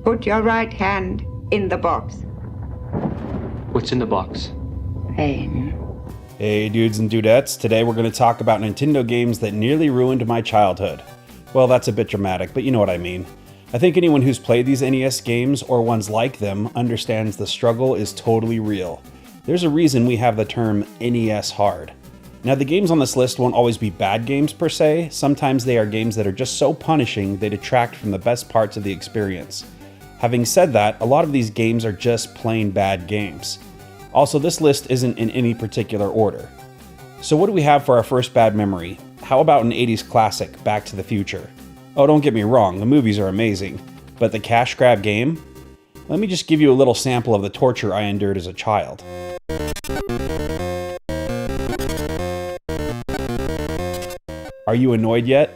Put your right hand in the box. What's in the box? Pain. Hey dudes and dudettes, today we're going to talk about Nintendo games that nearly ruined my childhood. Well, that's a bit dramatic, but you know what I mean. I think anyone who's played these NES games, or ones like them, understands the struggle is totally real. There's a reason we have the term NES hard. Now, the games on this list won't always be bad games per se. Sometimes they are games that are just so punishing they detract from the best parts of the experience. Having said that, a lot of these games are just plain bad games. Also, this list isn't in any particular order. So what do we have for our first bad memory? How about an 80s classic, Back to the Future? Oh, don't get me wrong, the movies are amazing. But the cash grab game? Let me just give you a little sample of the torture I endured as a child. Are you annoyed yet?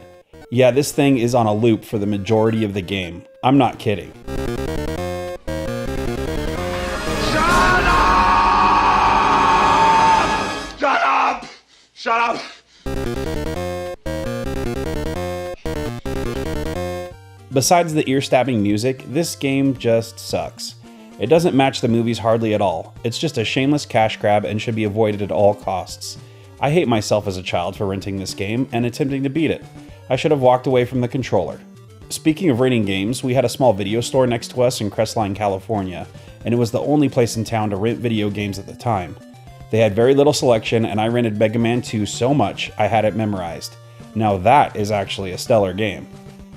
Yeah, this thing is on a loop for the majority of the game. I'm not kidding. Shut up! Besides the ear-stabbing music, this game just sucks. It doesn't match the movies hardly at all. It's just a shameless cash grab and should be avoided at all costs. I hate myself as a child for renting this game and attempting to beat it. I should have walked away from the controller. Speaking of renting games, we had a small video store next to us in Crestline, California, and it was the only place in town to rent video games at the time. They had very little selection, and I rented Mega Man 2 so much I had it memorized. Now that is actually a stellar game.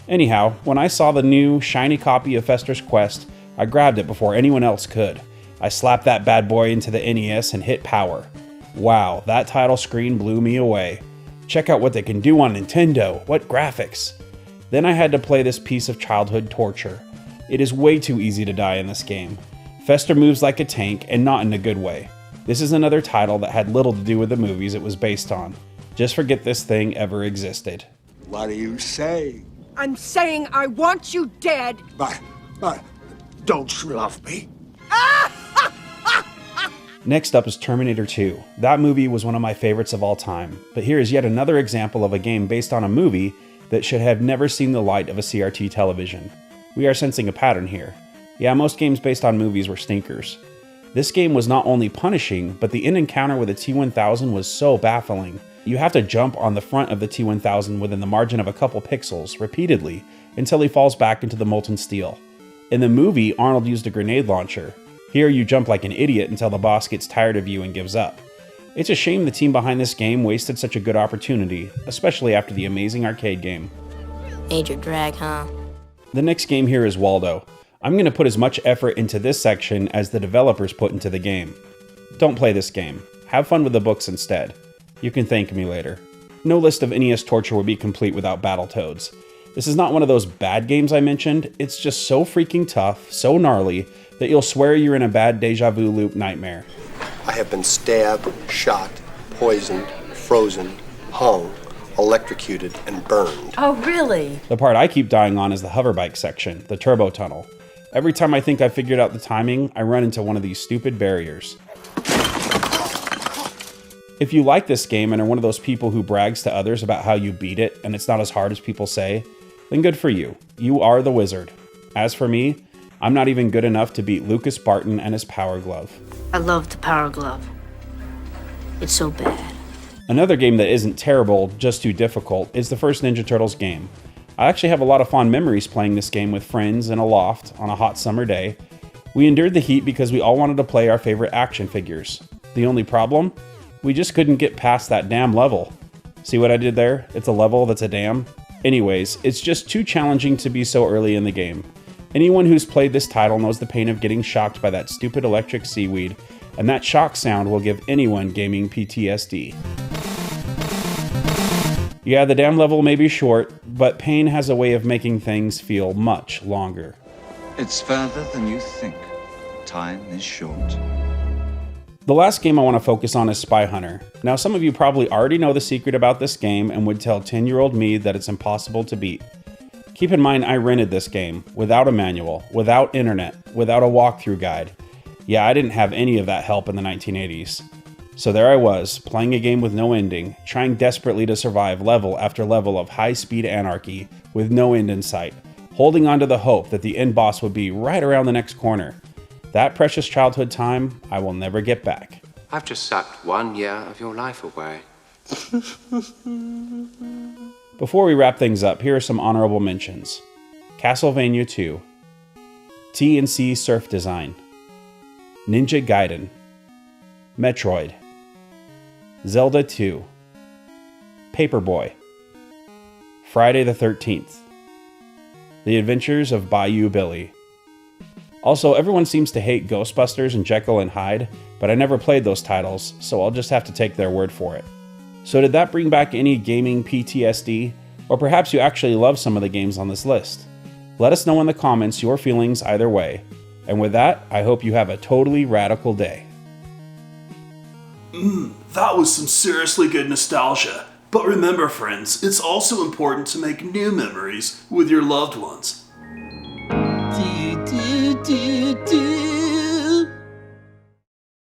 Anyhow, when I saw the new, shiny copy of Fester's Quest, I grabbed it before anyone else could. I slapped that bad boy into the NES and hit power. Wow, that title screen blew me away. Check out what they can do on Nintendo, what graphics! Then I had to play this piece of childhood torture. It is way too easy to die in this game. Fester moves like a tank, and not in a good way. This is another title that had little to do with the movies it was based on. Just forget this thing ever existed. What do you say? I'm saying I want you dead! But, don't you love me? Next up is Terminator 2. That movie was one of my favorites of all time, but here is yet another example of a game based on a movie that should have never seen the light of a CRT television. We are sensing a pattern here. Yeah, most games based on movies were stinkers. This game was not only punishing, but the in-encounter with the T-1000 was so baffling. You have to jump on the front of the T-1000 within the margin of a couple pixels, repeatedly, until he falls back into the molten steel. In the movie, Arnold used a grenade launcher. Here you jump like an idiot until the boss gets tired of you and gives up. It's a shame the team behind this game wasted such a good opportunity, especially after the amazing arcade game. Major drag, huh? The next game here is Waldo. I'm going to put as much effort into this section as the developers put into the game. Don't play this game. Have fun with the books instead. You can thank me later. No list of NES torture would be complete without Battletoads. This is not one of those bad games I mentioned. It's just so freaking tough, so gnarly, that you'll swear you're in a bad deja vu loop nightmare. I have been stabbed, shot, poisoned, frozen, hung, electrocuted, and burned. Oh, really? The part I keep dying on is the hoverbike section, the turbo tunnel. Every time I think I figured out the timing, I run into one of these stupid barriers. If you like this game and are one of those people who brags to others about how you beat it and it's not as hard as people say, then good for you. You are the wizard. As for me, I'm not even good enough to beat Lucas Barton and his Power Glove. I love the Power Glove. It's so bad. Another game that isn't terrible, just too difficult, is the first Ninja Turtles game. I actually have a lot of fond memories playing this game with friends in a loft on a hot summer day. We endured the heat because we all wanted to play our favorite action figures. The only problem? We just couldn't get past that damn level. See what I did there? It's a level that's a dam. Anyways, it's just too challenging to be so early in the game. Anyone who's played this title knows the pain of getting shocked by that stupid electric seaweed, and that shock sound will give anyone gaming PTSD. Yeah, the damn level may be short, but pain has a way of making things feel much longer. It's further than you think. Time is short. The last game I want to focus on is Spy Hunter. Now, some of you probably already know the secret about this game and would tell 10-year-old me that it's impossible to beat. Keep in mind, I rented this game without a manual, without internet, without a walkthrough guide. Yeah, I didn't have any of that help in the 1980s. So there I was, playing a game with no ending, trying desperately to survive level after level of high-speed anarchy with no end in sight, holding on to the hope that the end boss would be right around the next corner. That precious childhood time I will never get back. I've just sucked 1 year of your life away. Before we wrap things up, here are some honorable mentions. Castlevania 2, T&C Surf Design, Ninja Gaiden, Metroid, Zelda 2, Paperboy, Friday the 13th, The Adventures of Bayou Billy. Also, everyone seems to hate Ghostbusters and Jekyll and Hyde, but I never played those titles, so I'll just have to take their word for it. So did that bring back any gaming PTSD? Or perhaps you actually love some of the games on this list? Let us know in the comments your feelings either way. And with that, I hope you have a totally radical day. That was some seriously good nostalgia. But remember, friends, it's also important to make new memories with your loved ones.